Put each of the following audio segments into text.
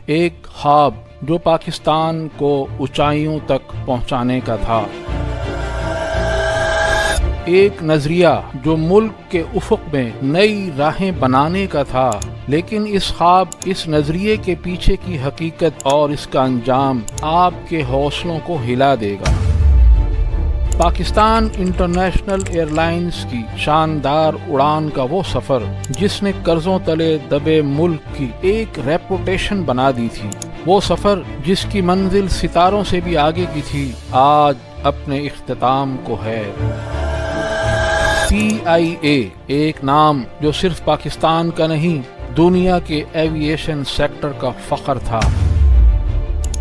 ایک خواب جو پاکستان کو اونچائیوں تک پہنچانے کا تھا، ایک نظریہ جو ملک کے افق میں نئی راہیں بنانے کا تھا، لیکن اس خواب، اس نظریے کے پیچھے کی حقیقت اور اس کا انجام آپ کے حوصلوں کو ہلا دے گا۔ پاکستان انٹرنیشنل ایئر لائنز کی شاندار اڑان کا وہ سفر جس نے قرضوں تلے دبے ملک کی ایک ریپوٹیشن بنا دی تھی، وہ سفر جس کی منزل ستاروں سے بھی آگے کی تھی، آج اپنے اختتام کو ہے۔ PIA ایک نام جو صرف پاکستان کا نہیں، دنیا کے ایوییشن سیکٹر کا فخر تھا۔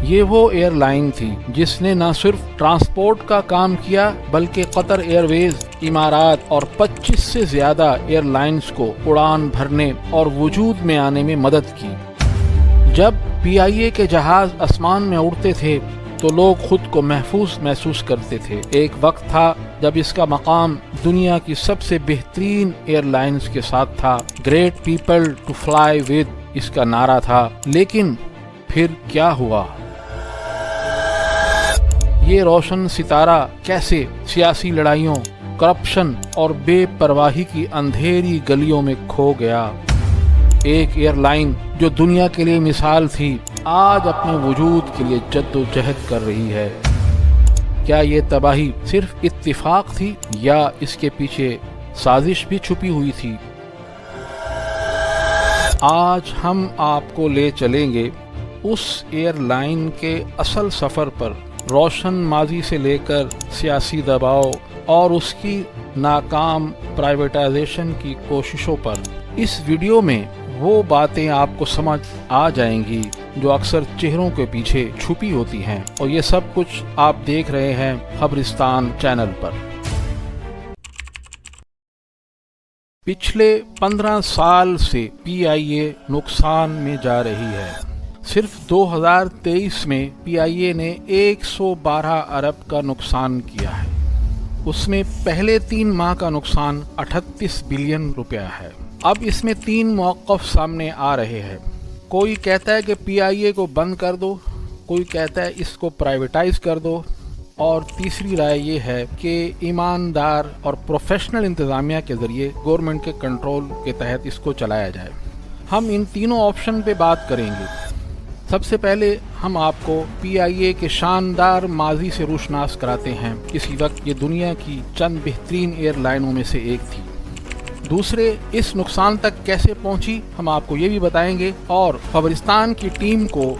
یہ وہ ایئر لائن تھی جس نے نہ صرف ٹرانسپورٹ کا کام کیا بلکہ قطر ایئر ویز، امارات اور 25 سے زیادہ ایئر لائنز کو اڑان بھرنے اور وجود میں آنے میں مدد کی۔ جب PIA کے جہاز آسمان میں اڑتے تھے تو لوگ خود کو محسوس کرتے تھے۔ ایک وقت تھا جب اس کا مقام دنیا کی سب سے بہترین ایئر لائنز کے ساتھ تھا۔ Great people to fly with us کا نعرہ تھا، لیکن پھر کیا ہوا؟ یہ روشن ستارہ کیسے سیاسی لڑائیوں، کرپشن اور بے پرواہی کی اندھیری گلیوں میں کھو گیا؟ ایک ایئر لائن جو دنیا کے لیے مثال تھی، آج اپنے وجود کے لیے جد و جہد کر رہی ہے۔ کیا یہ تباہی صرف اتفاق تھی یا اس کے پیچھے سازش بھی چھپی ہوئی تھی؟ آج ہم آپ کو لے چلیں گے اس ایئر لائن کے اصل سفر پر، روشن ماضی سے لے کر سیاسی دباؤ اور اس کی ناکام پرائیویٹائزیشن کی کوششوں پر۔ اس ویڈیو میں وہ باتیں آپ کو سمجھ آ جائیں گی جو اکثر چہروں کے پیچھے چھپی ہوتی ہیں، اور یہ سب کچھ آپ دیکھ رہے ہیں خبرستان چینل پر۔ پچھلے 15 سال سے PIA نقصان میں جا رہی ہے۔ صرف 2023 میں PIA نے 112 ارب کا نقصان کیا ہے۔ اس میں پہلے 3 ماہ کا نقصان 38 بلین روپیہ ہے۔ اب اس میں 3 موقف سامنے آ رہے ہیں۔ کوئی کہتا ہے کہ PIA کو بند کر دو، کوئی کہتا ہے اس کو پرائیویٹائز کر دو، اور تیسری رائے یہ ہے کہ ایماندار اور پروفیشنل انتظامیہ کے ذریعے گورنمنٹ کے کنٹرول کے تحت اس کو چلایا جائے۔ ہم ان تینوں آپشن پہ بات کریں گے۔ سب سے پہلے ہم آپ کو PIA کے شاندار ماضی سے روشناس کراتے ہیں۔ کسی وقت یہ دنیا کی چند بہترین ایئر لائنوں میں سے ایک تھی۔ دوسرے، اس نقصان تک کیسے پہنچی ہم آپ کو یہ بھی بتائیں گے، اور خبرستان کی ٹیم کو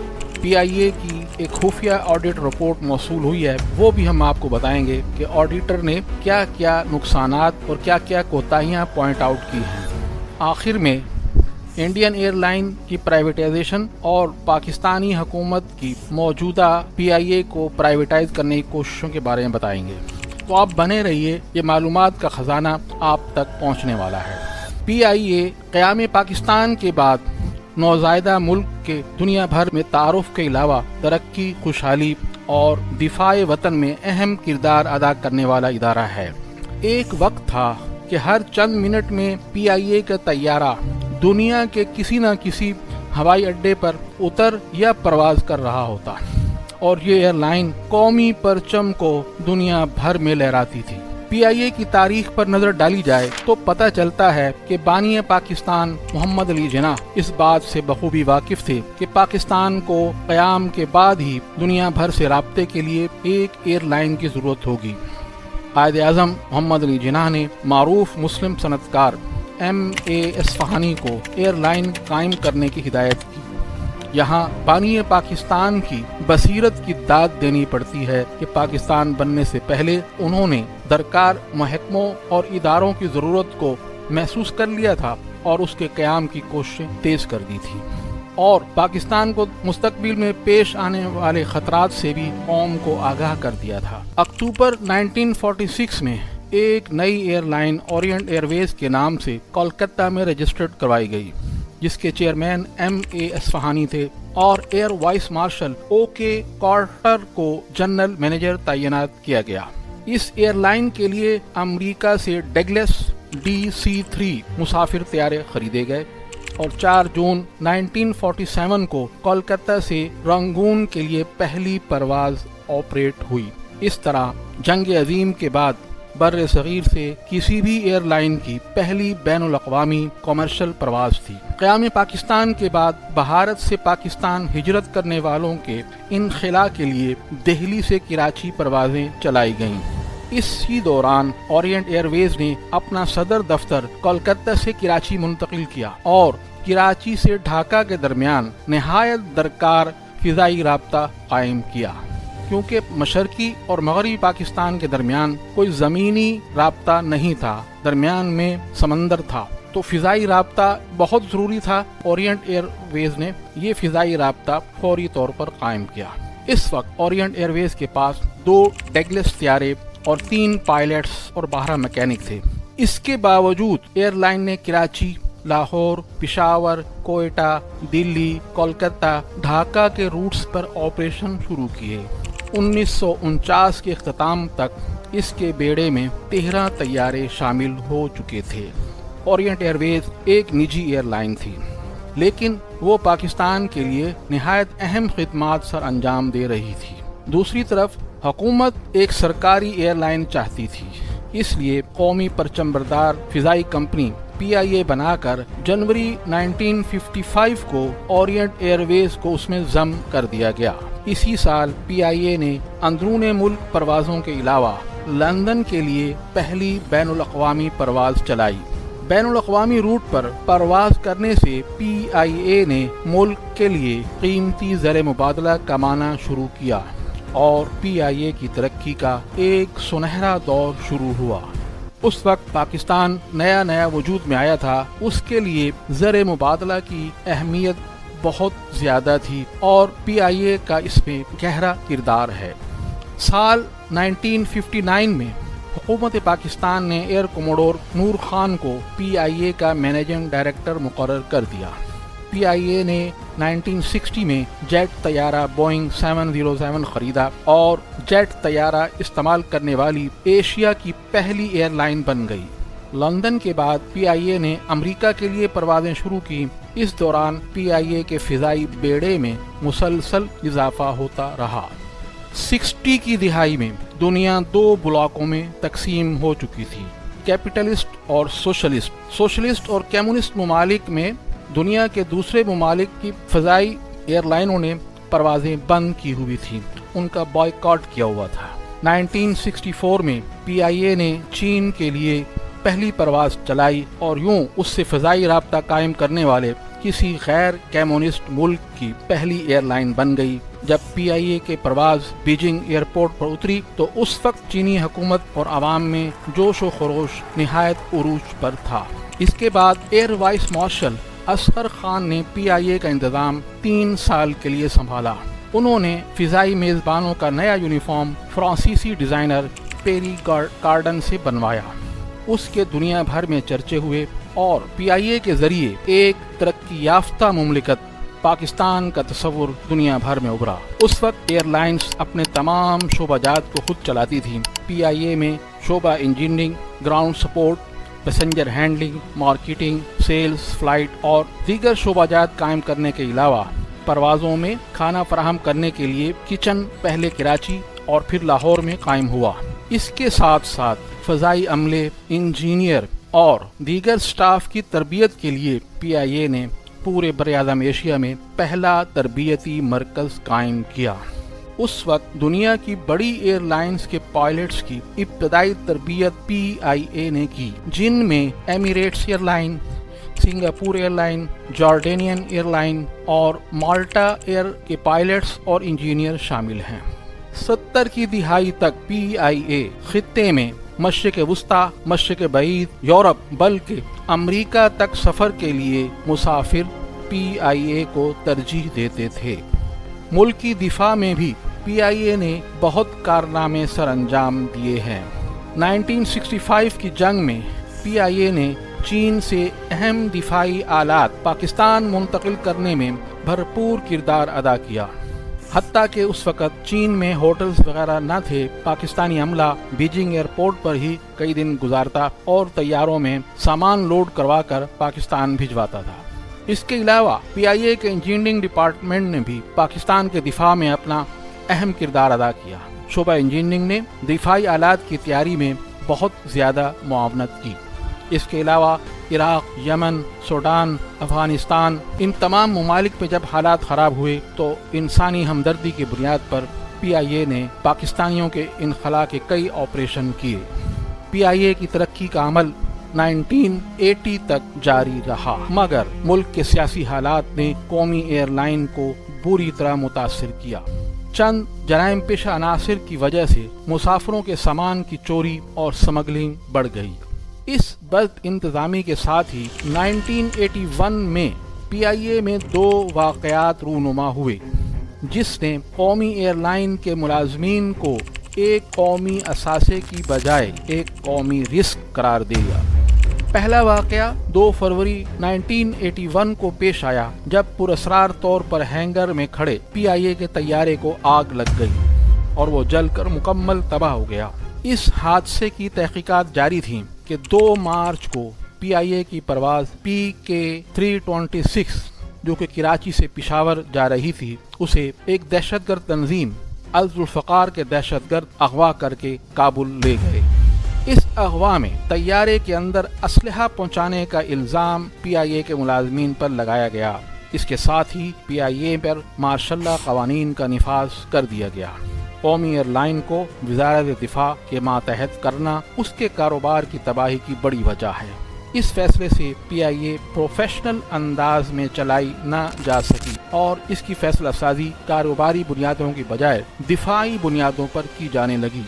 PIA کی ایک خفیہ آڈٹ رپورٹ موصول ہوئی ہے، وہ بھی ہم آپ کو بتائیں گے کہ آڈیٹر نے کیا کیا نقصانات اور کیا کیا کوتاہیاں پوائنٹ آؤٹ کی ہیں۔ آخر میں انڈین ایئر لائن کی پرائیویٹائزیشن اور پاکستانی حکومت کی موجودہ PIA کو پرائیویٹائز کرنے کی کوششوں کے بارے میں بتائیں گے۔ تو آپ بنے رہیے، یہ معلومات کا خزانہ آپ تک پہنچنے والا ہے۔ PIA قیام پاکستان کے بعد نوزائیدہ ملک کے دنیا بھر میں تعارف کے علاوہ ترقی، خوشحالی اور دفاع وطن میں اہم کردار ادا کرنے والا ادارہ ہے۔ ایک وقت تھا کہ ہر چند منٹ میں PIA کا طیارہ دنیا کے کسی نہ کسی ہوائی اڈے پر اتر یا پرواز کر رہا ہوتا، اور یہ ایئر لائن قومی پرچم کو دنیا بھر میں لہراتی تھی۔ PIA کی تاریخ پر نظر ڈالی جائے تو پتہ چلتا ہے کہ بانی پاکستان محمد علی جناح اس بات سے بخوبی واقف تھے کہ پاکستان کو قیام کے بعد ہی دنیا بھر سے رابطے کے لیے ایک ایئر لائن کی ضرورت ہوگی۔ قائد اعظم محمد علی جناح نے معروف مسلم صنعت کار MA اصفہانی کو ایئر لائن قائم کرنے کی ہدایت کی۔ یہاں بانی پاکستان کی بصیرت کی داد دینی پڑتی ہے کہ پاکستان بننے سے پہلے انہوں نے درکار محکموں اور اداروں کی ضرورت کو محسوس کر لیا تھا اور اس کے قیام کی کوششیں تیز کر دی تھی، اور پاکستان کو مستقبل میں پیش آنے والے خطرات سے بھی قوم کو آگاہ کر دیا تھا۔ اکتوبر 1946 میں ایک نئی ایئر لائن اورینٹ ایئر ویز کے نام سے کولکتہ میں رجسٹرڈ کروائی گئی، جس کے چیئرمین MA اصفہانی تھے، اور air vice marshal OK Carter کو جنرل مینیجر تعینات کیا گیا۔ اس ایئر لائن کے لیے امریکہ سے ڈگلس DC-3 مسافر طیارے خریدے گئے۔ اور 4 جون 1947 کو کولکتہ سے رنگون کے لیے پہلی پرواز آپریٹ ہوئی۔ اس طرح جنگ عظیم کے بعد بر صغیر سے کسی بھی ایئر لائن کی پہلی بین الاقوامی کمرشل پرواز تھی۔ قیام پاکستان کے بعد بھارت سے پاکستان ہجرت کرنے والوں کے انخلاء کے لیے دہلی سے کراچی پروازیں چلائی گئیں۔ اسی دوران اورینٹ ایئر ویز نے اپنا صدر دفتر کولکتہ سے کراچی منتقل کیا اور کراچی سے ڈھاکہ کے درمیان نہایت درکار فضائی رابطہ قائم کیا۔ کیونکہ مشرقی اور مغربی پاکستان کے درمیان کوئی زمینی رابطہ نہیں تھا، درمیان میں سمندر تھا، تو فضائی رابطہ بہت ضروری تھا۔ اورینٹ ایئر ویز نے یہ فضائی رابطہ فوری طور پر قائم کیا۔ اس وقت اورینٹ ایئر ویز کے پاس 2 ڈگلس طیارے اور 3 پائلٹس اور 12 میکینک تھے۔ اس کے باوجود ایئر لائن نے کراچی، لاہور، پشاور، کوئٹہ، دلی، کولکتہ، ڈھاکہ کے روٹس پر آپریشن شروع کیے۔ 1949 کے اختتام تک اس کے بیڑے میں 13 طیارے شامل ہو چکے تھے۔ اورینٹ ایئر ویز ایک نجی ایئر لائن تھی، لیکن وہ پاکستان کے لیے نہایت اہم خدمات سر انجام دے رہی تھی۔ دوسری طرف حکومت ایک سرکاری ایئر لائن چاہتی تھی، اس لیے قومی پرچم بردار فضائی کمپنی PIA بنا کر جنوری 1955 کو اورینٹ ایئر ویز کو اس میں ضم کر دیا گیا۔ اسی سال PIA نے اندرون ملک پروازوں کے علاوہ لندن کے لیے پہلی بین الاقوامی پرواز چلائی۔ بین الاقوامی روٹ پر پرواز کرنے سے PIA نے ملک کے لیے قیمتی زر مبادلہ کمانا شروع کیا اور PIA کی ترقی کا ایک سنہرا دور شروع ہوا۔ اس وقت پاکستان نیا وجود میں آیا تھا، اس کے لیے زر مبادلہ کی اہمیت بہت زیادہ تھی اور PIA کا اس میں گہرا کردار ہے۔ سال 1959 میں حکومت پاکستان نے ایئر کوموڈور نور خان کو PIA کا مینیجنگ ڈائریکٹر مقرر کر دیا۔ PIA نے 1960 میں جیٹ طیارہ بوئنگ 707 خریدا اور جیٹ طیارہ استعمال کرنے والی ایشیا کی پہلی ایئر لائن بن گئی۔ لندن کے بعد PIA نے امریکہ کے لیے پروازیں شروع کی۔ اس دوران PIA کے فضائی بیڑے میں مسلسل اضافہ ہوتا رہا۔ 60 کی دہائی میں دنیا 2 بلاکوں میں تقسیم ہو چکی تھی، کیپٹلسٹ اور سوشلسٹ اور کمیونسٹ ممالک میں دنیا کے دوسرے ممالک کی فضائی ایئر لائنوں نے پروازیں بند کی ہوئی تھیں، ان کا بائیکاٹ کیا ہوا تھا۔ 1964 میں PIA نے چین کے لیے پہلی پرواز چلائی اور یوں اس سے فضائی رابطہ قائم کرنے والے کسی غیر کمیونسٹ ملک کی پہلی ایئر لائن بن گئی۔ جب PIA کے پرواز بیجنگ ایئرپورٹ پر اتری تو اس وقت چینی حکومت اور عوام میں جوش و خروش نہایت عروج پر تھا۔ اس کے بعد air vice marshal Asghar Khan نے PIA کا انتظام 3 سال کے لیے سنبھالا۔ انہوں نے فضائی میزبانوں کا نیا یونیفارم فرانسیسی ڈیزائنر پیری کارڈن سے بنوایا۔ اس کے دنیا بھر میں چرچے ہوئے اور PIA کے ذریعے ایک ترقی یافتہ مملکت پاکستان کا تصور دنیا بھر میں ابھرا۔ اس وقت ایئر لائنز اپنے تمام شعبہ جات کو خود چلاتی تھیں۔ PIA میں شعبہ engineering, ground support, passenger handling, marketing, sales, flight اور دیگر شعبہ جات قائم کرنے کے علاوہ پروازوں میں کھانا فراہم کرنے کے لیے کچن پہلے کراچی اور پھر لاہور میں قائم ہوا۔ اس کے ساتھ ساتھ فضائی عملے، انجینئر اور دیگر سٹاف کی تربیت کے لیے PIA نے پورے براعظم ایشیا میں پہلا تربیتی مرکز قائم کیا۔ اس وقت دنیا کی بڑی ایئر لائنز کے پائلٹس کی ابتدائی تربیت PIA نے کی، جن میں Emirates airline, Singapore airline, Jordanian airline اور مالٹا ایئر کے پائلٹس اور انجینئر شامل ہیں۔ 70 کی دہائی تک PIA خطے میں مشرق وسطی، مشرق بعید، یورپ بلکہ امریکہ تک سفر کے لیے مسافر PIA کو ترجیح دیتے تھے۔ ملکی دفاع میں بھی PIA نے بہت کارنامے سر انجام دیے ہیں۔ 1965 کی جنگ میں PIA نے چین سے اہم دفاعی آلات پاکستان منتقل کرنے میں بھرپور کردار ادا کیا۔ حتیٰ کہ اس وقت چین میں ہوٹلز وغیرہ نہ تھے، پاکستانی عملہ بیجنگ ایئرپورٹ پر ہی کئی دن گزارتا اور طیاروں میں سامان لوڈ کروا کر پاکستان بھجواتا تھا۔ اس کے علاوہ پی آئی اے کے انجینئرنگ ڈپارٹمنٹ نے بھی پاکستان کے دفاع میں اپنا اہم کردار ادا کیا۔ شعبہ انجینئرنگ نے دفاعی آلات کی تیاری میں بہت زیادہ معاونت کی۔ اس کے علاوہ عراق، یمن، سوڈان، افغانستان، ان تمام ممالک میں جب حالات خراب ہوئے تو انسانی ہمدردی کی بنیاد پر پی آئی اے نے پاکستانیوں کے انخلاء کے کئی آپریشن کیے۔ پی آئی اے کی ترقی کا عمل 1980 تک جاری رہا، مگر ملک کے سیاسی حالات نے قومی ایئر لائن کو بری طرح متاثر کیا۔ چند جرائم پیشہ عناصر کی وجہ سے مسافروں کے سامان کی چوری اور سمگلنگ بڑھ گئی۔ اس بد انتظامی کے ساتھ ہی 1981 میں پی آئی اے میں 2 واقعات رونما ہوئے، جس نے قومی ایئر لائن کے ملازمین کو ایک قومی اثاثے کی بجائے ایک قومی رسک قرار دیا۔ پہلا واقعہ 2 فروری 1981 کو پیش آیا، جب پراسرار طور پر ہینگر میں کھڑے پی آئی اے کے طیارے کو آگ لگ گئی اور وہ جل کر مکمل تباہ ہو گیا۔ اس حادثے کی تحقیقات جاری تھیں کہ 2 مارچ کو پی آئی اے کی پرواز PK-326 جو کہ کراچی سے پشاور جا رہی تھی، اسے ایک دہشت گرد تنظیم الذوالفقار کے دہشت گرد اغوا کر کے کابل لے گئے۔ اس اغوا میں طیارے کے اندر اسلحہ پہنچانے کا الزام پی آئی اے کے ملازمین پر لگایا گیا۔ اس کے ساتھ ہی پی آئی اے پر مارشل لا قوانین کا نفاذ کر دیا گیا۔ قومی ایئر لائن کو وزارت دفاع کے ماتحت کرنا اس کے کاروبار کی تباہی کی بڑی وجہ ہے۔ اس فیصلے سے پی آئی اے پروفیشنل انداز میں چلائی نہ جا سکی اور اس کی فیصلہ سازی کاروباری بنیادوں کی بجائے دفاعی بنیادوں پر کی جانے لگی،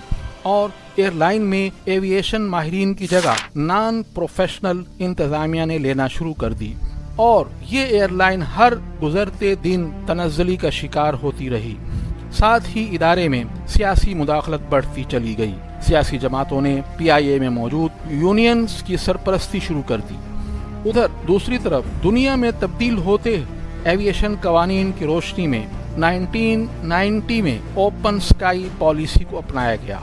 اور ایئر لائن میں ایویشن ماہرین کی جگہ نان پروفیشنل انتظامیہ نے لینا شروع کر دی، اور یہ ایئر لائن ہر گزرتے دن تنزلی کا شکار ہوتی رہی۔ ساتھ ہی ادارے میں سیاسی مداخلت بڑھتی چلی گئی۔ سیاسی جماعتوں نے پی آئی اے میں موجود یونینز کی سرپرستی شروع کر دی۔ ادھر دوسری طرف دنیا میں تبدیل ہوتے ایویشن قوانین کی روشنی میں 1990 میں اوپن سکائی پالیسی کو اپنایا گیا،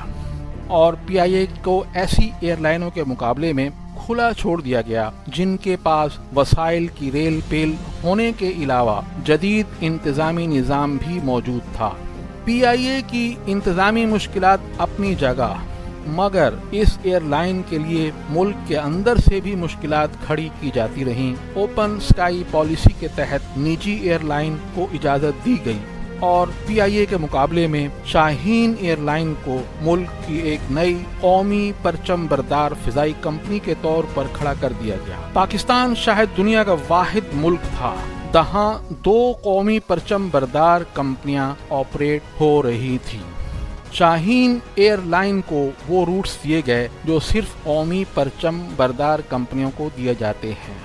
اور پی آئی اے کو ایسی ایئر لائنوں کے مقابلے میں کھلا چھوڑ دیا گیا جن کے پاس وسائل کی ریل پیل ہونے کے علاوہ جدید انتظامی نظام بھی موجود تھا۔ پی آئی اے کی انتظامی مشکلات اپنی جگہ، مگر اس ایئر لائن کے لیے ملک کے اندر سے بھی مشکلات کھڑی کی جاتی رہیں۔ اوپن سکائی پالیسی کے تحت نجی ایئر لائن کو اجازت دی گئی، اور پی آئی اے کے مقابلے میں شاہین ایئر لائن کو ملک کی ایک نئی قومی پرچم بردار فضائی کمپنی کے طور پر کھڑا کر دیا گیا۔ پاکستان شاید دنیا کا واحد ملک تھا جہاں 2 قومی پرچم بردار کمپنیاں آپریٹ ہو رہی تھیں۔ شاہین ایئر لائن کو وہ روٹس دیے گئے جو صرف قومی پرچم بردار کمپنیوں کو دیے جاتے ہیں۔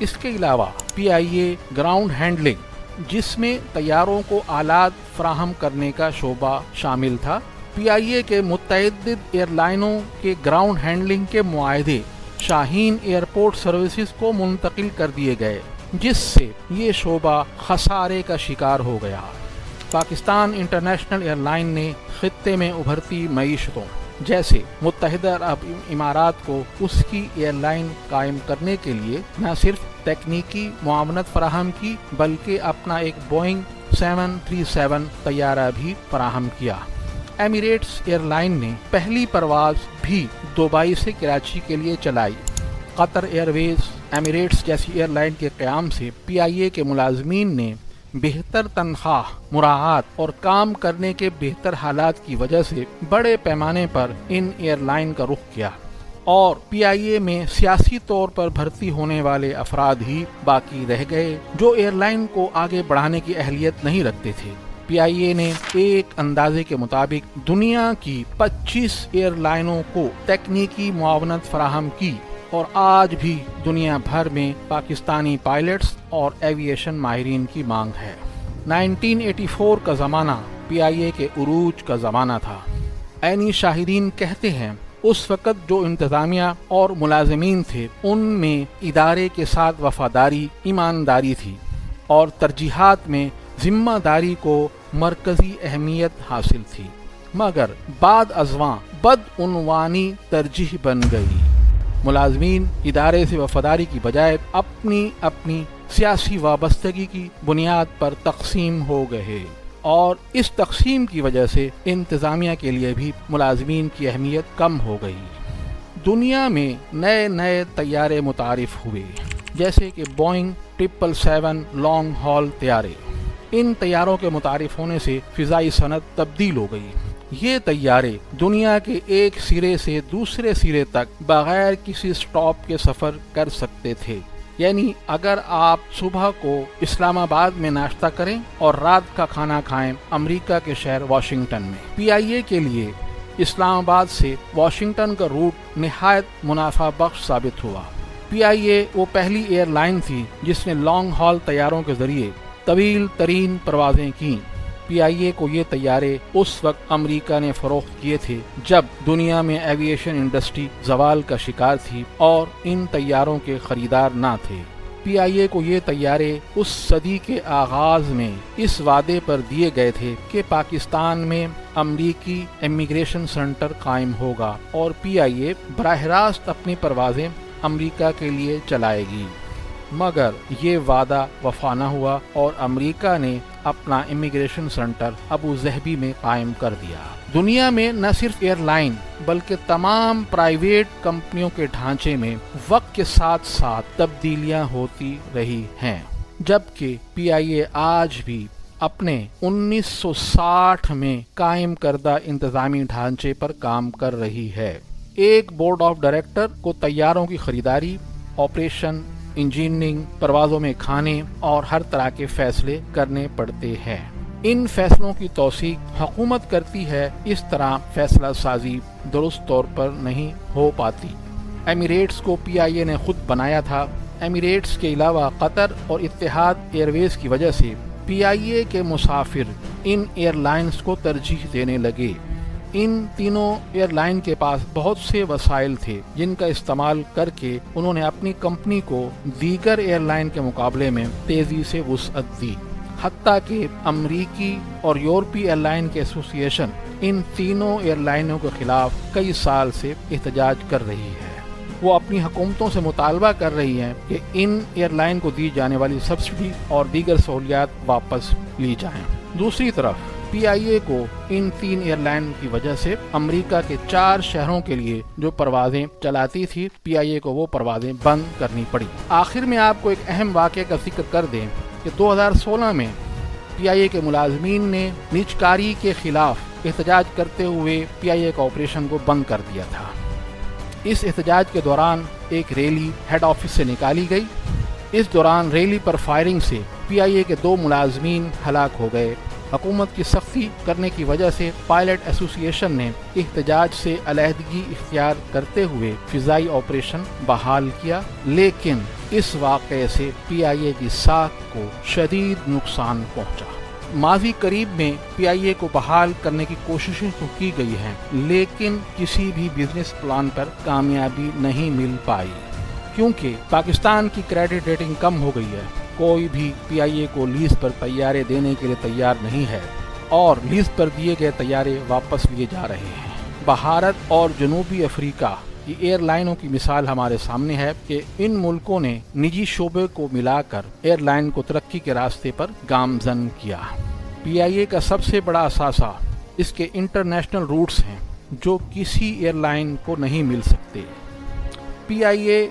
اس کے علاوہ پی آئی اے گراؤنڈ ہینڈلنگ، جس میں طیاروں کو آلات فراہم کرنے کا شعبہ شامل تھا، پی آئی اے کے متعدد ایئر لائنوں کے گراؤنڈ ہینڈلنگ کے معاہدے شاہین ایئرپورٹ سروسز کو منتقل کر دیے گئے، جس سے یہ شعبہ خسارے کا شکار ہو گیا۔ پاکستان انٹرنیشنل ایئر لائن نے خطے میں ابھرتی معیشتوں جیسے متحدہ عرب امارات کو اس کی ایئر لائن قائم کرنے کے لیے نہ صرف تکنیکی معاونت فراہم کی، بلکہ اپنا ایک بوئنگ 737 طیارہ بھی فراہم کیا۔ ایمریٹس ایئر لائن نے پہلی پرواز بھی دبئی سے کراچی کے لیے چلائی۔ قطر ایئر ویز، ایمریٹس جیسی ایئر لائن کے قیام سے پی آئی اے کے ملازمین نے بہتر تنخواہ، مراعات اور کام کرنے کے بہتر حالات کی وجہ سے بڑے پیمانے پر ان ایئر لائن کا رخ کیا، اور پی آئی اے میں سیاسی طور پر بھرتی ہونے والے افراد ہی باقی رہ گئے جو ایئر لائن کو آگے بڑھانے کی اہلیت نہیں رکھتے تھے۔ پی آئی اے نے ایک اندازے کے مطابق دنیا کی 25 ایئر لائنوں کو تکنیکی معاونت فراہم کی، اور آج بھی دنیا بھر میں پاکستانی پائلٹس اور ایویشن ماہرین کی مانگ ہے۔ 1984 کا زمانہ پی آئی اے کے عروج کا زمانہ تھا۔ عینی شاہدین کہتے ہیں اس وقت جو انتظامیہ اور ملازمین تھے ان میں ادارے کے ساتھ وفاداری، ایمانداری تھی، اور ترجیحات میں ذمہ داری کو مرکزی اہمیت حاصل تھی، مگر بعد ازواں بدعنوانی ترجیح بن گئی۔ ملازمین ادارے سے وفاداری کی بجائے اپنی सियासी वाबस्तगी की बुनियाद पर तकसीम हो गए और इस तकसीम की वजह से इंतज़ामिया के लिए भी मुलाजमीन की अहमियत कम हो गई। दुनिया में नए नए तैयारे मुतारिफ हुए, जैसे कि बोइंग 777 लॉन्ग हॉल तैयारे। इन तैयारों के मुतारिफ होने से फ़िज़ाई सनत तब्दील हो गई। ये तैयारे दुनिया के एक सिरे से दूसरे सिरे तक बगैर किसी स्टॉप के सफ़र कर सकते थे। यानी अगर आप सुबह को इस्लामाबाद में नाश्ता करें और रात का खाना खाएं अमेरिका के शहर वाशिंगटन में। PIA के लिए इस्लामाबाद से वाशिंगटन का रूट निहायत मुनाफा बख्श साबित हुआ। PIA वो पहली एयरलाइन थी जिसने लॉन्ग हॉल तैयारों के जरिए तवील तरीन परवाजें की। PIA को ये तैयारे उस वक्त अमेरिका ने फरोख्त किए थे जब दुनिया में एविएशन इंडस्ट्री जवाल का शिकार थी और इन तैयारों के खरीदार ना थे। PIA को ये तैयारे उस सदी के आगाज में इस वादे पर दिए गए थे कि पाकिस्तान में अमरीकी इमिग्रेशन सेंटर कायम होगा और PIA बराह रास्त अपनी परवाजें अमेरिका के लिए चलाएगी। मगर ये वादा वफा न हुआ और अमेरिका ने अपना इमिग्रेशन सेंटर अबू ज़हबी में कायम कर दिया। दुनिया में न सिर्फ एयरलाइन बल्कि तमाम प्राइवेट कंपनियों के ढांचे में वक्त के साथ साथ तब्दीलियां होती रही हैं, जबकि PIA आज भी अपने 1960 में कायम करदा इंतजामी ढांचे पर काम कर रही है। एक बोर्ड ऑफ डायरेक्टर को तैयारों की खरीदारी, ऑपरेशन, इंजीनियरिंग, परवाजों में खाने और हर तरह के फैसले करने पड़ते हैं। इन फैसलों की तौसीक हुकूमत करती है। इस तरह फैसला साजी दुरुस्त तौर पर नहीं हो पाती। एमिरेट्स को PIA ने खुद बनाया था। एमिरेट्स के अलावा कतर और इत्तेहाद एयरवेज की वजह से PIA के मुसाफिर इन एयरलाइंस को तरजीह देने लगे। इन तीनों एयरलाइन के पास बहुत से वसाइल थे जिनका इस्तेमाल करके उन्होंने अपनी कंपनी को दीगर एयरलाइन के मुकाबले में तेजी से वुसअत दी। हत्ता कि अमरीकी और यूरोपीय एयरलाइन के एसोसिएशन इन तीनों एयरलाइनों के खिलाफ कई साल से एहतजाज कर रही है। वो अपनी हुकूमतों से मुतालबा कर रही हैं कि इन एयरलाइन को दी जाने वाली सब्सिडी और दीगर सहूलियात वापस ली जाएं। दूसरी तरफ PIA को इन तीन एयरलाइन की वजह से अमेरिका के 4 शहरों के लिए जो परवाजें चलाती थी, PIA को वो परवाजें बंद करनी पड़ी। आखिर में आपको एक अहम वाक़े का जिक्र कर दें कि 2016 में PIA के मुलाजमीन ने निजकारी के खिलाफ एहतजाज करते हुए PIA का ऑपरेशन को बंद कर दिया था। इस एहतजाज के दौरान एक रैली हेड ऑफिस से निकाली गई। इस दौरान रैली पर फायरिंग से PIA के 2 मुलाजमीन हलाक हो गए। हुकूमत की सख्ती करने की वजह से पायलट एसोसिएशन ने एहतजाज से अलहदगी इख्तियार करते हुए फ़िज़ाई ऑपरेशन बहाल किया, लेकिन इस वाक़े से PIA की साख को शदीद नुकसान पहुंचा। माजी करीब में PIA को बहाल करने की कोशिशें तो की गई हैं, लेकिन किसी भी बिजनेस प्लान पर कामयाबी नहीं मिल पाई क्योंकि पाकिस्तान की क्रेडिट रेटिंग कम हो गई है। कोई भी PIA को लीज पर तैयारे देने के लिए तैयार नहीं है और लीज पर दिए गए तैयारे वापस लिए जा रहे हैं। भारत और जनूबी अफ्रीका की एयरलाइनों की मिसाल हमारे सामने है कि इन मुल्कों ने निजी शोबे को मिलाकर एयरलाइन को तरक्की के रास्ते पर गामजन किया। PIA का सबसे बड़ा असासा इसके इंटरनेशनल रूट्स हैं जो किसी एयरलाइन को नहीं मिल सकते। PIA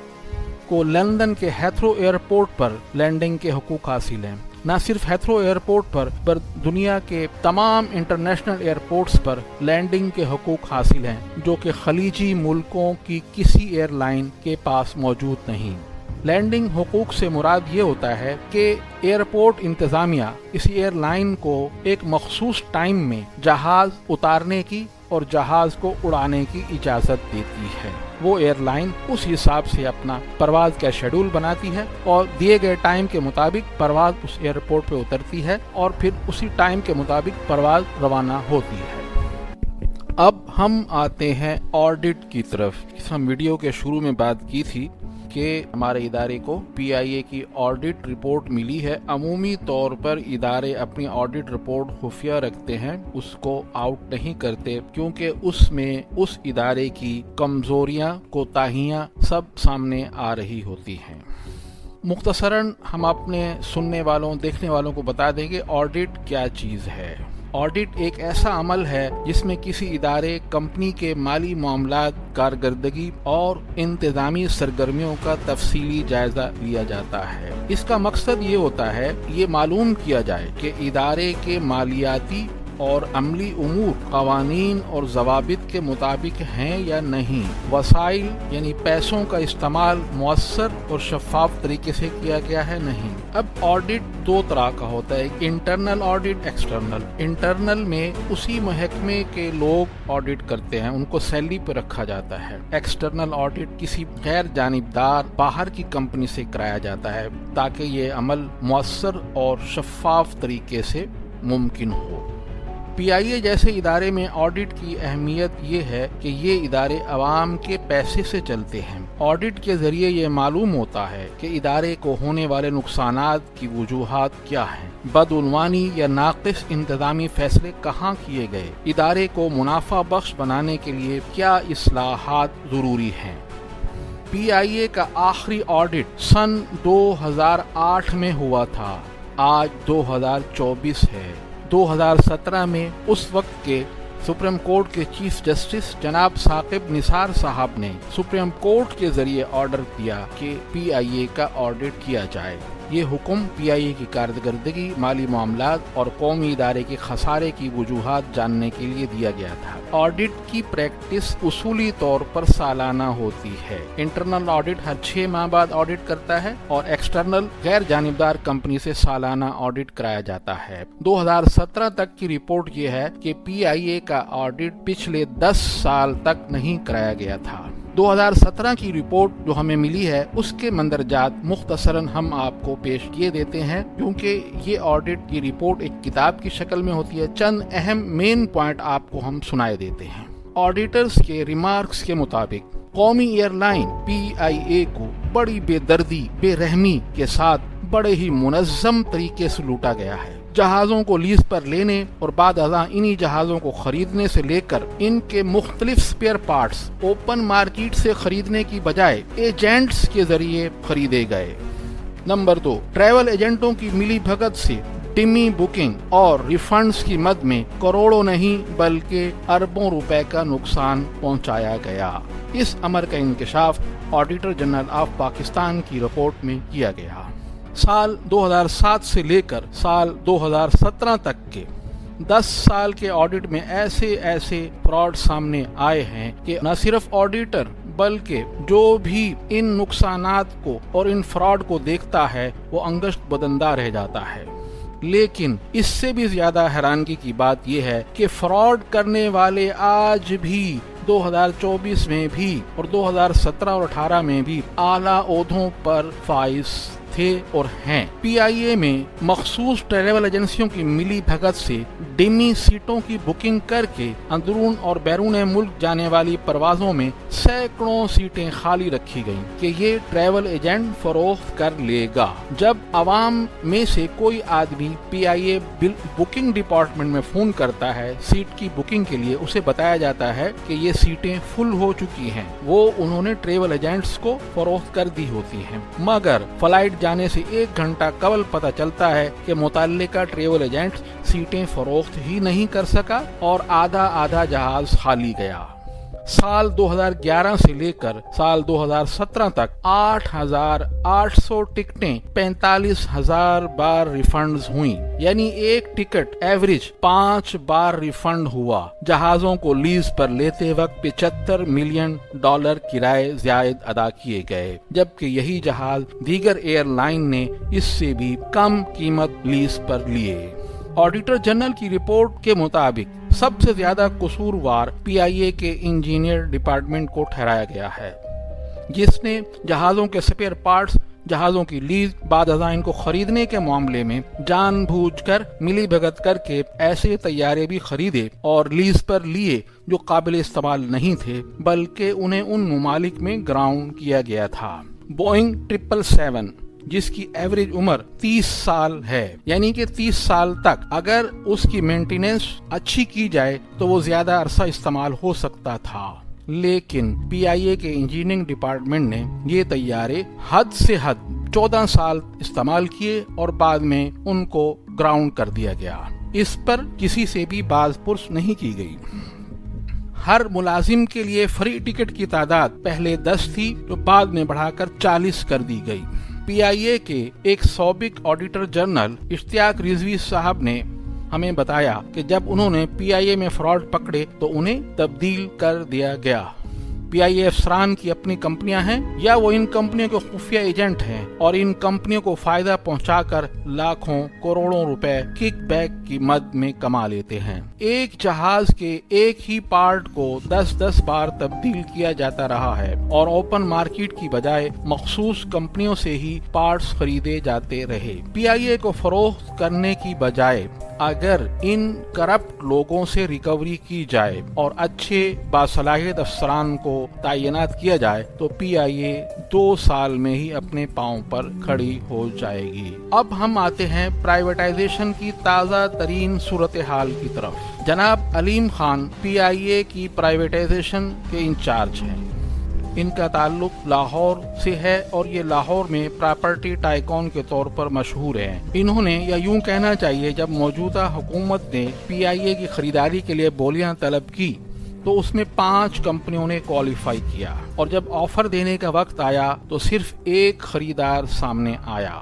को लंदन के हेथरो एयरपोर्ट पर लैंडिंग के हुकूक हासिल हैं। न सिर्फ हेथरो एयरपोर्ट पर दुनिया के तमाम इंटरनेशनल एयरपोर्ट्स पर लैंडिंग के हुकूक हासिल हैं जो कि खलीजी मुल्कों की किसी एयरलाइन के पास मौजूद नहीं। लैंडिंग हुकूक से मुराद ये होता है कि एयरपोर्ट इंतज़ामिया इस एयरलाइन को एक मखसूस टाइम में जहाज़ उतारने की और जहाज़ को उड़ाने की इजाज़त देती है। वो एयरलाइन उस हिसाब से अपना परवाज़ का शेड्यूल बनाती है और दिए गए टाइम के मुताबिक परवाज़ उस एयरपोर्ट पे उतरती है और फिर उसी टाइम के मुताबिक परवाज़ रवाना होती है। अब हम आते हैं ऑडिट की तरफ। इस हम वीडियो के शुरू में बात की थी कि हमारे इदारे को PIA की ऑडिट रिपोर्ट मिली है। अमूमी तौर पर इदारे अपनी ऑडिट रिपोर्ट खुफिया रखते हैं, उसको आउट नहीं करते क्योंकि उसमें उस इदारे की कमजोरियां, कोताहियां सब सामने आ रही होती हैं। मुख्तसरन हम अपने सुनने वालों देखने वालों को बता दें कि ऑडिट क्या चीज़ है। ऑडिट एक ऐसा अमल है जिसमें किसी इदारे कंपनी के माली मामलात, कारकर्दगी और इंतजामी सरगर्मियों का तफसीली जायजा लिया जाता है। इसका मकसद ये होता है ये मालूम किया जाए कि इदारे के मालियाती और अमली उमूर कवानीन और ज़वाबित के मुताबिक हैं या नहीं, वसाइल यानी पैसों का इस्तेमाल मुअस्सर और शफाफ तरीके से किया गया है नहीं। अब ऑडिट दो तरह का होता है, इंटरनल ऑडिट, एक्सटर्नल। इंटरनल में उसी महकमे के लोग ऑडिट करते हैं, उनको सैलरी पर रखा जाता है। एक्सटर्नल ऑडिट किसी गैर जानिबदार बाहर की कंपनी से कराया जाता है ताकि ये अमल मुअस्सर और शफाफ तरीके से मुमकिन हो। PIA जैसे इदारे में ऑडिट की अहमियत ये है कि ये इदारे अवाम के पैसे से चलते हैं। ऑडिट के जरिए ये मालूम होता है कि इदारे को होने वाले नुकसानात की वजूहात क्या हैं, बदउनवानी या नाक़िस इंतज़ामी फैसले कहाँ किए गए, इदारे को मुनाफा बख्श बनाने के लिए क्या इस्लाहात ज़रूरी हैं। PIA का आखिरी ऑडिट सन 2008 में हुआ था, आज 2024 है। 2017 में उस वक्त के सुप्रीम कोर्ट के चीफ जस्टिस जनाब साकिब निसार साहब ने सुप्रीम कोर्ट के जरिए ऑर्डर दिया कि PIA का ऑडिट किया जाए। ये हुक्म PIA की कारकर्दगी, माली मामलात और कौमी इदारे के खसारे की वजूहात जानने के लिए दिया गया था। ऑडिट की प्रैक्टिस उसूली तौर पर सालाना होती है। इंटरनल ऑडिट हर 6 माह बाद ऑडिट करता है और एक्सटर्नल गैर जानिबदार कंपनी से सालाना ऑडिट कराया जाता है। 2017 तक की रिपोर्ट ये है कि PIA का ऑडिट पिछले 10 साल तक नहीं कराया गया था। 2017 की रिपोर्ट जो हमें मिली है उसके मंदरजात मुख्तसरन हम आपको पेश किए देते हैं, क्योंकि ये ऑडिट की रिपोर्ट एक किताब की शक्ल में होती है। चंद अहम मेन पॉइंट आपको हम सुनाए देते हैं। ऑडिटर्स के रिमार्क्स के मुताबिक कौमी एयरलाइन PIA को बड़ी बेदर्दी, बेरहमी के साथ बड़े ही मुनज़्ज़म तरीके से लूटा गया है। जहाज़ों को लीज पर लेने और बाद अज़ां इन्हीं जहाज़ों को खरीदने से लेकर इनके मुख्तलिफ स्पेयर पार्ट्स ओपन मार्केट से खरीदने की बजाय एजेंट्स के जरिए खरीदे गए। नंबर 2, ट्रैवल एजेंटों की मिली भगत से डिमी बुकिंग और रिफंड्स की मद में करोड़ों नहीं बल्कि अरबों रुपए का नुकसान पहुंचाया गया। इस अमर का इंकशाफ ऑडिटर जनरल ऑफ पाकिस्तान की रिपोर्ट में किया गया। साल 2007 से लेकर साल 2017 तक के 10 साल के ऑडिट में ऐसे फ्रॉड सामने आए हैं कि न सिर्फ ऑडिटर बल्कि जो भी इन नुकसानात को और इन फ्रॉड को देखता है वो अंगश्त बदंदा रह जाता है। लेकिन इससे भी ज्यादा हैरानगी की बात यह है कि फ्रॉड करने वाले आज भी 2024 में भी और 2017 और 18 में भी आला ओहदों पर फाइज थे और हैं। PIA में मखसूस ट्रैवल एजेंसियों की मिली भगत से डिमी सीटों की बुकिंग करके अंदरून और बैरून मुल्क जाने वाली परवाजों में सैकड़ों सीटें खाली रखी गईं कि ये ट्रैवल एजेंट फरोख्त कर लेगा। जब आवाम में से कोई आदमी PIA बुकिंग डिपार्टमेंट में फोन करता है सीट की बुकिंग के लिए, उसे बताया जाता है कि ये सीटें फुल हो चुकी हैं। वो उन्होंने ट्रैवल एजेंट्स को फरोख्त कर दी होती हैं, मगर फ्लाइट जाने से 1 घंटा कबल पता चलता है कि मुतल्लिका ट्रैवल एजेंट सीटें फरोख्त ही नहीं कर सका और आधा जहाज खाली गया। साल 2011 से लेकर साल 2017 तक 8,800 टिकटें 45,000 बार रिफंड्स हुई, यानी एक टिकट एवरेज 5 बार रिफंड हुआ। जहाजों को लीज पर लेते वक्त $75 मिलियन किराए ज्यादा अदा किए गए, जबकि यही जहाज दीगर एयरलाइन ने इससे भी कम कीमत लीज पर लिए। ऑडिटर जनरल की रिपोर्ट के मुताबिक सबसे ज्यादा कसूरवार PIA के इंजीनियर डिपार्टमेंट को ठहराया गया है, जिसने जहाजों के स्पेयर पार्ट्स, जहाजों की लीज, बाद अज़ां इनको खरीदने के मामले में जानबूझकर मिली भगत करके ऐसे तैयारे भी खरीदे और लीज पर लिए जो काबिल इस्तेमाल नहीं थे, बल्कि उन्हें उन ममालिक में ग्राउंड किया गया था। बोइंग 777 जिसकी एवरेज उम्र 30 साल है, यानी कि 30 साल तक अगर उसकी मेंटेनेंस अच्छी की जाए तो वो ज्यादा अरसा इस्तेमाल हो सकता था। लेकिन PIA के इंजीनियरिंग डिपार्टमेंट ने ये तैयारे हद से हद 14 साल इस्तेमाल किए और बाद में उनको ग्राउंड कर दिया गया। इस पर किसी से भी बाज़पुर्स नहीं की गई। हर मुलाजिम के लिए फ्री टिकट की तादाद पहले 10 थी, जो बाद में बढ़ाकर 40 कर दी गई। PIA के एक साबिक ऑडिटर जनरल इश्तियाक रिजवी साहब ने हमें बताया कि जब उन्होंने PIA में फ्रॉड पकड़े तो उन्हें तब्दील कर दिया गया। PIA अफसरान की अपनी कंपनियां हैं या वो इन कंपनियों के खुफिया एजेंट हैं और इन कंपनियों को फायदा पहुंचाकर लाखों करोड़ों रुपए किकबैक की मद में कमा लेते हैं। एक जहाज के एक ही पार्ट को 10-10 बार तब्दील किया जाता रहा है और ओपन मार्केट की बजाय मखसूस कंपनियों से ही पार्ट्स खरीदे जाते रहे। PIA को फरोख्त करने की बजाय अगर इन करप्ट लोगों से रिकवरी की जाए और अच्छे बासलाहियत अफसरान को तैनात किया जाए तो PIA 2 साल में ही अपने पांव पर खड़ी हो जाएगी। अब हम आते हैं प्राइवेटाइजेशन की ताज़ा तरीन सूरत हाल की तरफ। जनाब अलीम खान PIA की प्राइवेटाइजेशन के इंचार्ज हैं। इनका ताल्लुक लाहौर से है और ये लाहौर में प्रॉपर्टी टाइकॉन के तौर पर मशहूर हैं। इन्होंने, या यूं कहना चाहिए, जब मौजूदा हुकूमत ने PIA की खरीदारी के लिए बोलियां तलब की तो उसमें 5 कंपनियों ने क्वालिफाई किया और जब ऑफर देने का वक्त आया तो सिर्फ एक खरीदार सामने आया।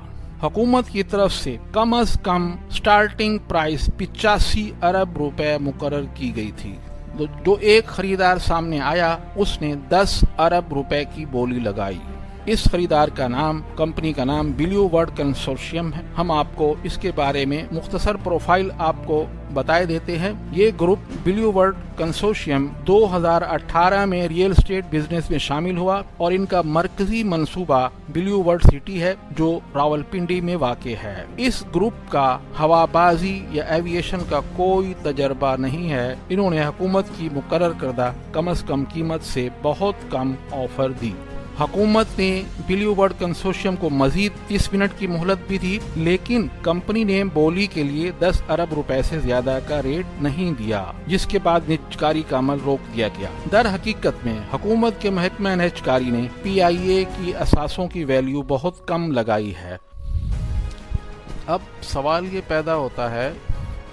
हुकूमत की तरफ से कम अज कम स्टार्टिंग प्राइस 85 अरब रुपए मुकर्रर की गई थी। जो एक खरीदार सामने आया उसने 10 अरब रुपए की बोली लगाई। इस खरीदार का नाम, कंपनी का नाम ब्लू वर्ल्ड कंसोर्शियम है। हम आपको इसके बारे में मुख्तसर प्रोफाइल आपको बताए देते हैं। ये ग्रुप ब्लू वर्ल्ड कंसोर्शियम 2018 में रियल एस्टेट बिजनेस में शामिल हुआ और इनका मरकजी मंसूबा ब्लू वर्ल्ड सिटी है जो रावलपिंडी में वाक़ है। इस ग्रुप का हवाबाजी या एविएशन का कोई तजर्बा नहीं है। इन्होंने हुकूमत की मुकर्रर करदा कम से कम कीमत से बहुत कम ऑफर दी। हुकूमत ने ब्लू वर्ल्ड कंसोर्शियम को मजीद 30 मिनट की मोहलत भी दी, लेकिन कंपनी ने बोली के लिए 10 अरब रुपए से ज्यादा का रेट नहीं दिया, जिसके बाद निजकारी का अमल रोक दिया गया। दर हकीकत में हुकूमत के महकमा निजकारी ने PIA की असासों की वैल्यू बहुत कम लगाई है। अब सवाल ये पैदा होता है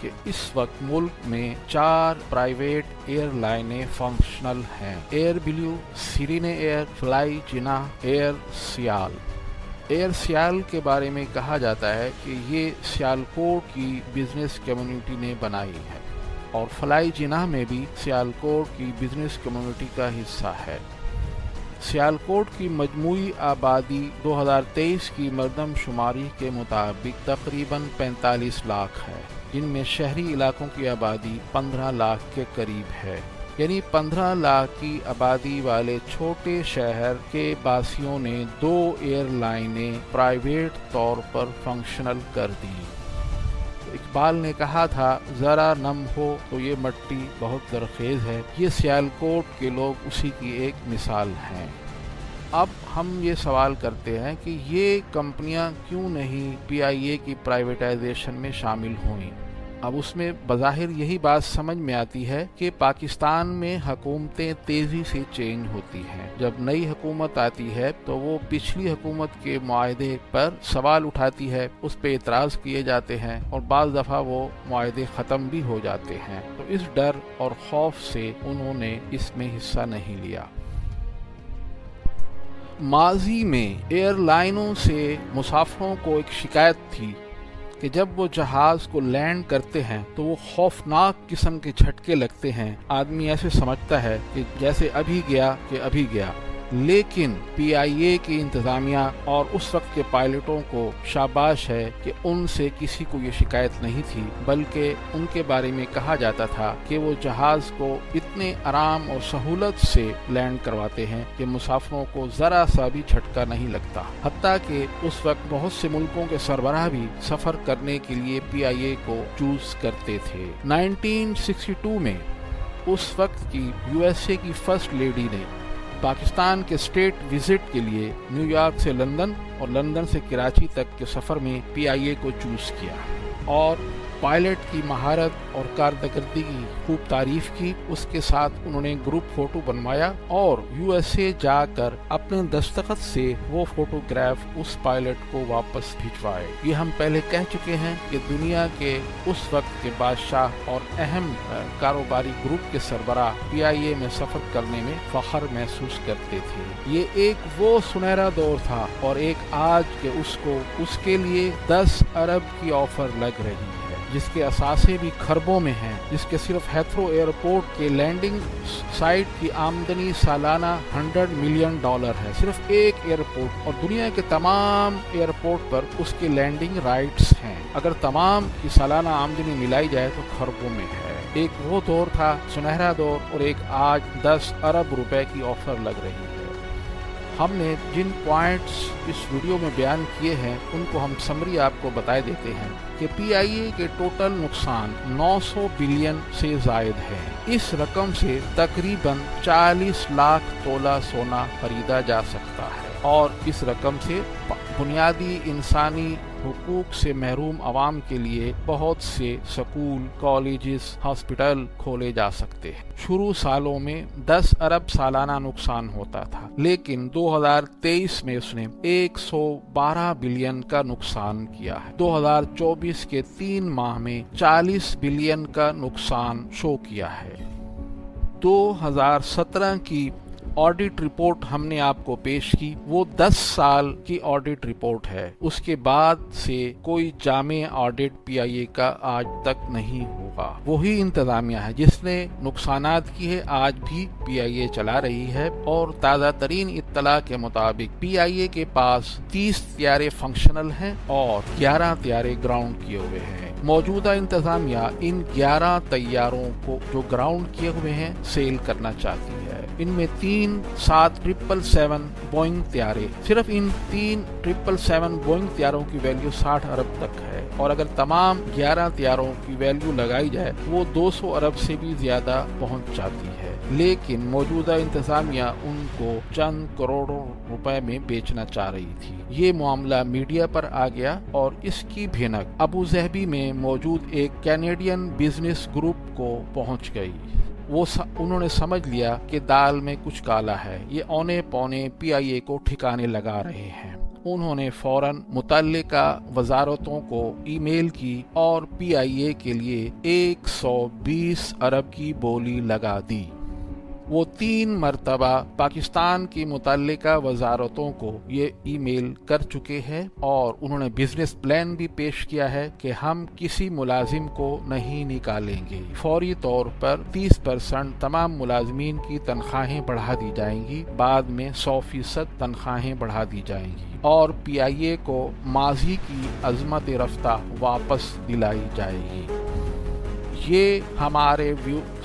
कि इस वक्त मुल्क में 4 प्राइवेट एयरलाइनें फंक्शनल हैं। Air Blue, Serene Air, Fly Jinnah, Air Sial. Air Sial के बारे में कहा जाता है कि ये सियालकोट की बिजनेस कम्युनिटी ने बनाई है और फ्लाई जिनाह में भी सियालकोट की बिजनेस कम्युनिटी का हिस्सा है। सियालकोट की मजमूई आबादी 2023 की मरदमशुमारी के मुताबिक तकरीबन 45 लाख है, जिनमें शहरी इलाकों की आबादी 15 लाख के करीब है। यानी 15 लाख की आबादी वाले छोटे शहर के बासियों ने 2 एयरलाइनें प्राइवेट तौर पर फंक्शनल कर दी। इकबाल ने कहा था, जरा नम हो तो ये मट्टी बहुत जरखेज है। ये सियालकोट के लोग उसी की एक मिसाल हैं। अब हम ये सवाल करते हैं कि ये कंपनियां क्यों नहीं PIA की प्राइवेटाइजेशन में शामिल हुईं। अब उसमें बज़ाहिर यही बात समझ में आती है कि पाकिस्तान में हुकूमतें तेज़ी से चेंज होती हैं। जब नई हुकूमत आती है तो वो पिछली हुकूमत के मुआहदे पर सवाल उठाती है, उस पर एतराज़ किए जाते हैं और बाज़ दफ़ा वो मुआहदे ख़त्म भी हो जाते हैं। तो इस डर और खौफ से उन्होंने इसमें हिस्सा नहीं लिया। माजी में एयरलाइनों से मुसाफिरों को एक शिकायत थी कि जब वो जहाज को लैंड करते हैं तो वो खौफनाक किस्म के झटके लगते हैं। आदमी ऐसे समझता है कि जैसे अभी गया, लेकिन PIA की इंतजामिया और उस वक्त के पायलटों को शाबाश है कि उनसे किसी को ये शिकायत नहीं थी, बल्कि उनके बारे में कहा जाता था कि वो जहाज को इतने आराम और सहूलत से लैंड करवाते हैं कि मुसाफिरों को जरा सा भी झटका नहीं लगता। हत्ता कि उस वक्त बहुत से मुल्कों के सरबराह भी सफर करने के लिए PIA को चूज करते थे। 1962 में उस वक्त की USA की फर्स्ट लेडी ने पाकिस्तान के स्टेट विजिट के लिए न्यूयॉर्क से लंदन और लंदन से कराची तक के सफ़र में PIA को चूज़ किया और पायलट की महारत और कारकर्दगी की खूब तारीफ की। उसके साथ उन्होंने ग्रुप फोटो बनवाया और यूएसए जाकर अपने दस्तखत से वो फोटोग्राफ उस पायलट को वापस भिजवाए। ये हम पहले कह चुके हैं कि दुनिया के उस वक्त के बादशाह और अहम कारोबारी ग्रुप के सरबराह PIA में सफर करने में फख्र महसूस करते थे। ये एक वो सुनहरा दौर था और एक आज के उसके लिए 10 अरब की ऑफर लग रही है, जिसके असासे भी खरबों में हैं, जिसके सिर्फ हेथ्रो एयरपोर्ट के लैंडिंग साइट की आमदनी सालाना $100 मिलियन है, सिर्फ एक एयरपोर्ट, और दुनिया के तमाम एयरपोर्ट पर उसके लैंडिंग राइट्स हैं। अगर तमाम की सालाना आमदनी मिलाई जाए तो खरबों में है। एक वो दौर था सुनहरा दौर और एक आज 10 अरब रुपए की ऑफर लग रही है। हमने जिन पॉइंट्स इस वीडियो में बयान किए हैं उनको हम समरी आपको बता देते हैं कि PIA के टोटल नुकसान 900 बिलियन से जायद है। इस रकम से तकरीबन 40 लाख तोला सोना खरीदा जा सकता है और इस रकम से बुनियादी इंसानी हुकूक से महरूम आवाम के लिए बहुत से स्कूल, कॉलेजेस, हॉस्पिटल खोले जा सकते हैं। शुरू सालों में 10 अरब सालाना नुकसान होता था, लेकिन 2023 में उसने 112 बिलियन का नुकसान किया है। 2024 के 3 माह में 40 बिलियन का नुकसान शो किया है। 2017 की ऑडिट रिपोर्ट हमने आपको पेश की, वो 10 साल की ऑडिट रिपोर्ट है। उसके बाद से कोई जामे ऑडिट PIA का आज तक नहीं होगा। वही इंतजामिया है जिसने नुकसानात की है, आज भी PIA चला रही है। और ताज़ा तरीन इत्तला के मुताबिक PIA के पास 30 तैयारे फंक्शनल हैं और 11 तैयारे ग्राउंड किए हुए हैं। मौजूदा इंतजामिया इन 11 तैयारों को जो ग्राउंड किए हुए हैं सेल करना चाहती है। इनमें 3 777 बोइंग तैयारे, सिर्फ इन 3 777 बोइंग तैयारों की वैल्यू 60 अरब तक है और अगर तमाम 11 तैयारों की वैल्यू लगाई जाए वो 200 अरब से भी ज्यादा पहुंच जाती है। लेकिन मौजूदा इंतजामिया उनको चंद करोड़ों रुपए में बेचना चाह रही थी। ये मामला मीडिया पर आ गया और इसकी भनक अबू ज़हबी में मौजूद एक कैनेडियन बिजनेस ग्रुप को पहुंच गई। उन्होंने समझ लिया कि दाल में कुछ काला है, ये औने पौने PIA को ठिकाने लगा रहे हैं। उन्होंने फौरन मुतल्लिका वजारतों को ईमेल की और PIA के लिए 120 अरब की बोली लगा दी। वो 3 मरतबा पाकिस्तान की मुतल्लिका वजारतों को ये ईमेल कर चुके हैं और उन्होंने बिजनेस प्लान भी पेश किया है कि हम किसी मुलाजिम को नहीं निकालेंगे। फौरी तौर पर 30% तमाम मुलाजमीन की तनख्वाहें बढ़ा दी जाएंगी, बाद में 100% तनख्वाहें बढ़ा दी जाएंगी और PIA को माजी की अजमत रफ्ता वापस दिलाई जाएगी। ये हमारे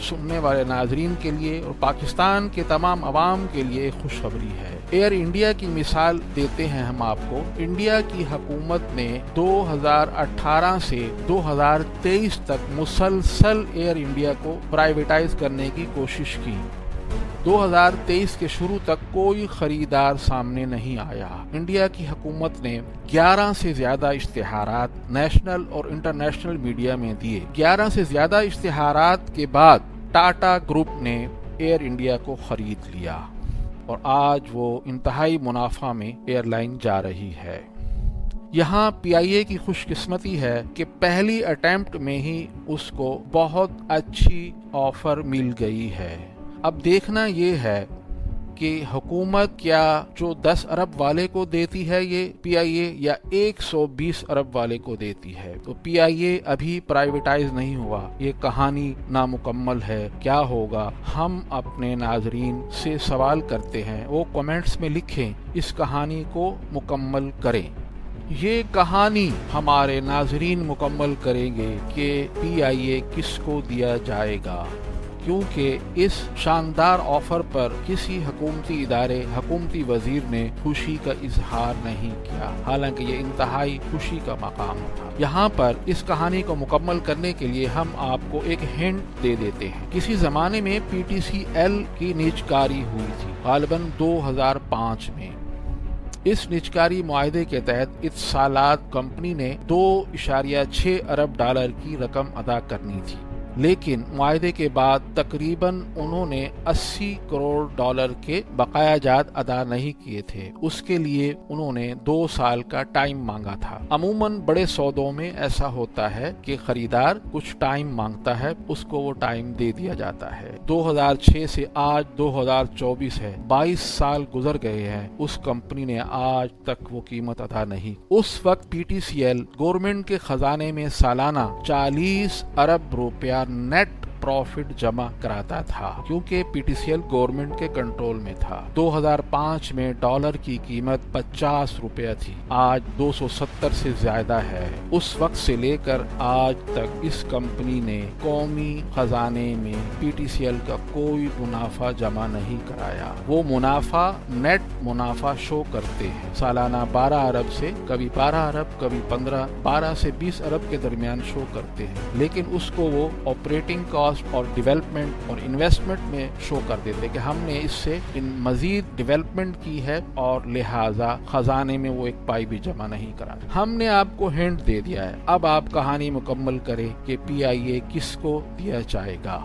सुनने वाले नाजरीन के लिए और पाकिस्तान के तमाम अवाम के लिए खुशखबरी है। एयर इंडिया की मिसाल देते हैं हम आपको। इंडिया की हुकूमत ने 2018 से 2023 तक मुसलसल एयर इंडिया को प्राइवेटाइज करने की कोशिश की। 2023 के शुरू तक कोई खरीदार सामने नहीं आया। इंडिया की हुकूमत ने 11 से ज्यादा इश्तिहारात नेशनल और इंटरनेशनल मीडिया में दिए। 11 से ज्यादा इश्तिहारात के बाद टाटा ग्रुप ने एयर इंडिया को खरीद लिया और आज वो इंतहाई मुनाफा में एयरलाइन जा रही है। यहाँ PIA की खुशकिस्मती है कि पहली अटेम्प्ट में ही उसको बहुत अच्छी ऑफर मिल गई है। अब देखना ये है कि हुकूमत क्या जो 10 अरब वाले को देती है ये PIA या 120 अरब वाले को देती है। तो PIA अभी प्राइवेटाइज नहीं हुआ, ये कहानी नामुकम्मल है। क्या होगा, हम अपने नाजरीन से सवाल करते हैं, वो कमेंट्स में लिखें, इस कहानी को मुकम्मल करें। ये कहानी हमारे नाजरीन मुकम्मल करेंगे कि PIA किसको दिया जाएगा, क्योंकि इस शानदार ऑफर पर किसी हुकूमती इदारे, हुकूमती वजीर ने खुशी का इजहार नहीं किया, हालांकि ये इंतहाई खुशी का मकाम था। यहाँ पर इस कहानी को मुकम्मल करने के लिए हम आपको एक हिंट दे देते हैं। किसी जमाने में PTCL की निजकारी हुई थी, गालिबन 2005 में। इस निजकारी मुआहदे के तहत इत्सालात कंपनी ने 2.6 अरब डॉलर की रकम अदा करनी थी, लेकिन मुआहदे के बाद तकरीबन उन्होंने 80 करोड़ डॉलर के बकायाजात अदा नहीं किए थे। उसके लिए उन्होंने 2 साल का टाइम मांगा था। अमूमन बड़े सौदों में ऐसा होता है कि खरीदार कुछ टाइम मांगता है, उसको वो टाइम दे दिया जाता है। 2006 से आज 2024 है, 22 साल गुजर गए हैं, उस कंपनी ने आज तक वो कीमत अदा नहीं। उस वक्त पीटीसीएल गवर्नमेंट के खजाने में सालाना 40 अरब रुपया नेट प्रॉफिट जमा कराता था, क्योंकि पीटीसीएल गवर्नमेंट के कंट्रोल में था। 2005 में डॉलर की कीमत 50 रुपया थी, आज 270 से ज्यादा है। उस वक्त से लेकर आज तक इस कंपनी ने कौमी खजाने में पीटीसीएल का कोई मुनाफा जमा नहीं कराया। वो मुनाफा नेट मुनाफा शो करते हैं, सालाना 12 अरब से कभी 12 अरब कभी 12 से 20 अरब के दरमियान शो करते हैं, लेकिन उसको वो ऑपरेटिंग कॉस्ट और डेवलपमेंट और इन्वेस्टमेंट में शो कर देते कि हमने इससे मजीद डेवलपमेंट की है और लिहाजा खजाने में वो एक पाई भी जमा नहीं करा। हमने आपको हिंट दे दिया है, अब आप कहानी मुकम्मल करें कि पीआईए किसको दिया जाएगा।